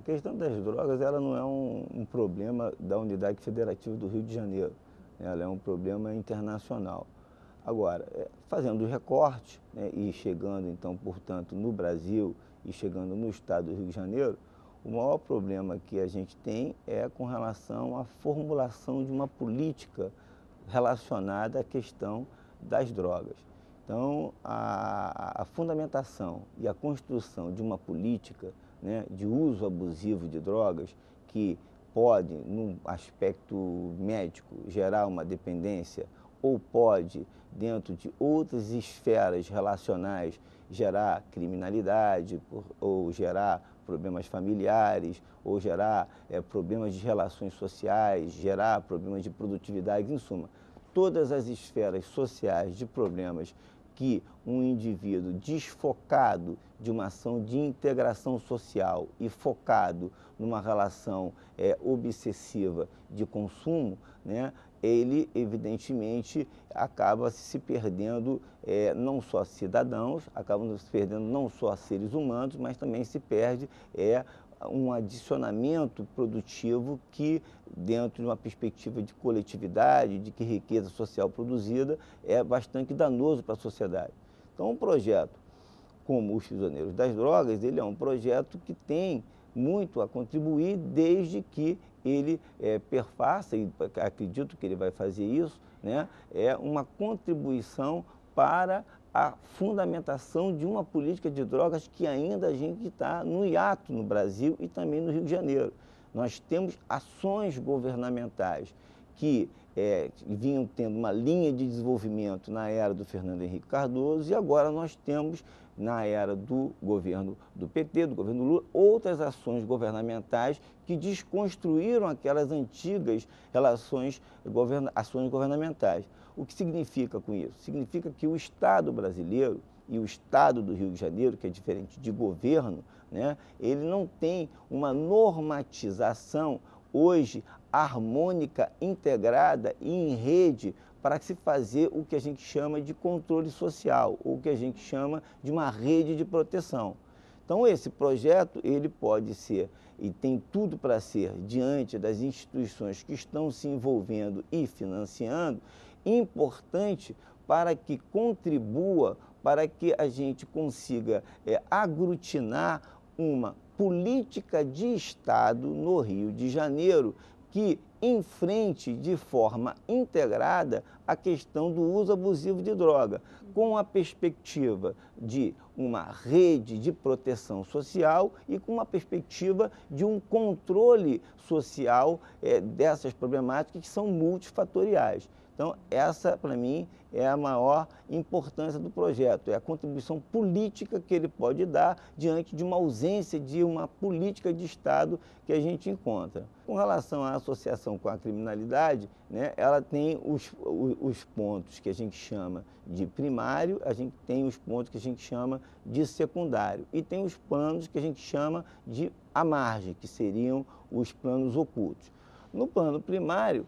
A questão das drogas, ela não é um problema da Unidade Federativa do Rio de Janeiro, né? Ela é um problema internacional. Agora, fazendo o recorte, né, e chegando, então, portanto, no Brasil e chegando no estado do Rio de Janeiro, o maior problema que a gente tem é com relação à formulação de uma política relacionada à questão das drogas. Então, a fundamentação e a construção de uma política, né, de uso abusivo de drogas que pode, no aspecto médico, gerar uma dependência ou pode, dentro de outras esferas relacionais, gerar criminalidade ou gerar problemas familiares, ou gerar problemas de relações sociais, gerar problemas de produtividade, em suma, todas as esferas sociais de problemas que um indivíduo desfocado de uma ação de integração social e focado numa relação obsessiva de consumo, né, ele, evidentemente, acaba se perdendo não só cidadãos, acaba se perdendo não só seres humanos, mas também se perde um adicionamento produtivo que, dentro de uma perspectiva de coletividade, de que riqueza social produzida, é bastante danoso para a sociedade. Então, um projeto como os Prisioneiros das Drogas, ele é um projeto que tem muito a contribuir, desde que ele perfaça, e acredito que ele vai fazer isso, né, uma contribuição para a fundamentação de uma política de drogas que ainda a gente está no hiato no Brasil e também no Rio de Janeiro. Nós temos ações governamentais que vinham tendo uma linha de desenvolvimento na era do Fernando Henrique Cardoso, e agora nós temos, na era do governo do PT, do governo Lula, outras ações governamentais que desconstruíram aquelas antigas ações governamentais. O que significa com isso? Significa que o Estado brasileiro e o Estado do Rio de Janeiro, que é diferente de governo, né, ele não tem uma normatização hoje harmônica, integrada e em rede para se fazer o que a gente chama de controle social, ou o que a gente chama de uma rede de proteção. Então, esse projeto, ele pode ser, e tem tudo para ser, diante das instituições que estão se envolvendo e financiando, importante para que contribua, para que a gente consiga aglutinar uma política de Estado no Rio de Janeiro que enfrente de forma integrada a questão do uso abusivo de droga, com a perspectiva de uma rede de proteção social e com uma perspectiva de um controle social dessas problemáticas que são multifatoriais. Então, essa, para mim, é a maior importância do projeto, é a contribuição política que ele pode dar diante de uma ausência de uma política de Estado que a gente encontra. Com relação à associação com a criminalidade, né, ela tem os pontos que a gente chama de primário, a gente tem os pontos que a gente chama de secundário e tem os planos que a gente chama de à margem, que seriam os planos ocultos. No plano primário,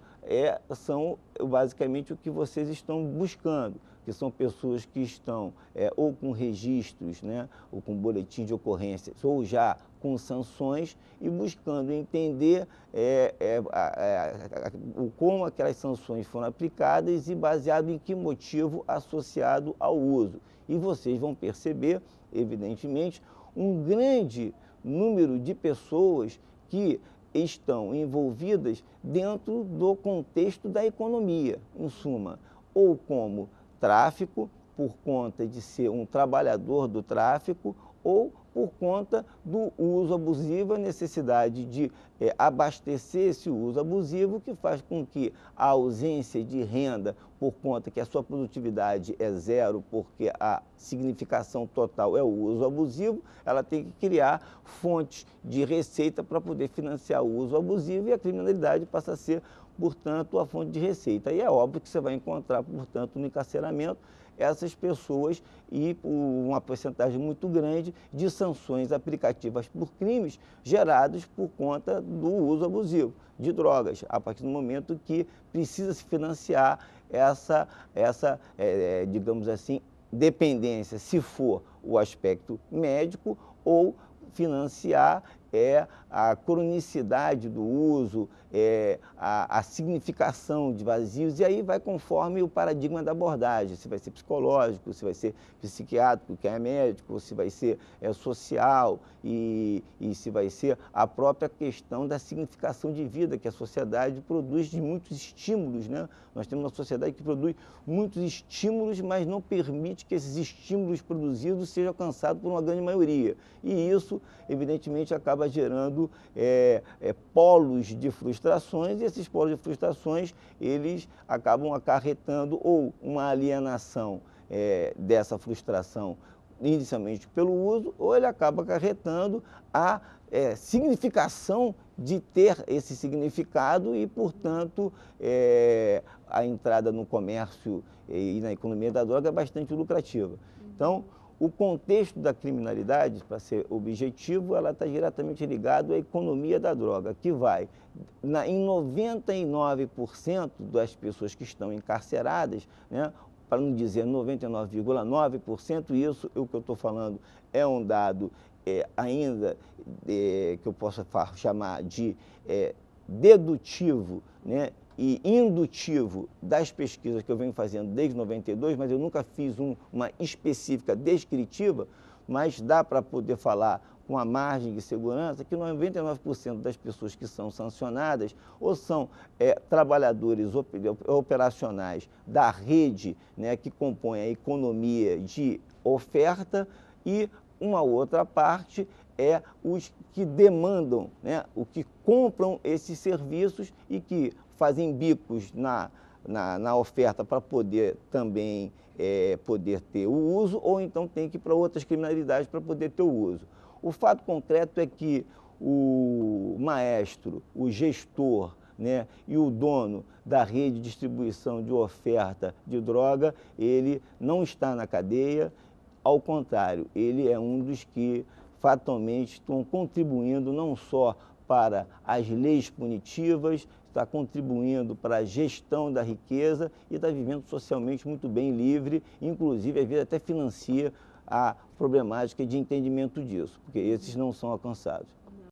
são basicamente o que vocês estão buscando, que são pessoas que estão ou com registros, né, ou com boletim de ocorrências, ou já com sanções e buscando entender como aquelas sanções foram aplicadas e baseado em que motivo associado ao uso. E vocês vão perceber, evidentemente, um grande número de pessoas que estão envolvidas dentro do contexto da economia, em suma, ou como tráfico, por conta de ser um trabalhador do tráfico, ou por conta do uso abusivo, a necessidade de abastecer esse uso abusivo, que faz com que a ausência de renda, por conta que a sua produtividade é zero, porque a significação total é o uso abusivo, ela tem que criar fontes de receita para poder financiar o uso abusivo e a criminalidade passa a ser, portanto, a fonte de receita. E é óbvio que você vai encontrar, portanto, no encarceramento, essas pessoas e uma porcentagem muito grande de sanções aplicativas por crimes gerados por conta do uso abusivo de drogas, a partir do momento que precisa se financiar digamos assim, dependência, se for o aspecto médico, ou financiar é a cronicidade do uso, a significação de vazios, e aí vai conforme o paradigma da abordagem, se vai ser psicológico, se vai ser psiquiátrico, que é médico, se vai ser social e se vai ser a própria questão da significação de vida que a sociedade produz de muitos estímulos, né? Nós temos uma sociedade que produz muitos estímulos, mas não permite que esses estímulos produzidos sejam alcançados por uma grande maioria. E isso, evidentemente, acaba gerando polos de frustrações, e esses polos de frustrações, eles acabam acarretando ou uma alienação dessa frustração inicialmente pelo uso, ou ele acaba acarretando a significação de ter esse significado e, portanto, a entrada no comércio e na economia da droga é bastante lucrativa. Então, o contexto da criminalidade, para ser objetivo, ela está diretamente ligado à economia da droga, que vai, em 99% das pessoas que estão encarceradas, né, para não dizer 99,9%, isso o que eu estou falando é um dado ainda que eu posso chamar de dedutivo, né, e indutivo das pesquisas que eu venho fazendo desde 92, mas eu nunca fiz uma específica descritiva, mas dá para poder falar com a margem de segurança que 99% das pessoas que são sancionadas ou são trabalhadores operacionais da rede, né, que compõe a economia de oferta, e uma outra parte é os que demandam, né, o que compram esses serviços e que fazem bicos na oferta para poder também poder ter o uso, ou então tem que ir para outras criminalidades para poder ter o uso. O fato concreto é que o maestro, o gestor, né, e o dono da rede de distribuição de oferta de droga, ele não está na cadeia, ao contrário, ele é um dos que fatalmente estão contribuindo não só para as leis punitivas, está contribuindo para a gestão da riqueza e está vivendo socialmente muito bem, livre, inclusive às vezes até financia a problemática de entendimento disso, porque esses não são alcançados.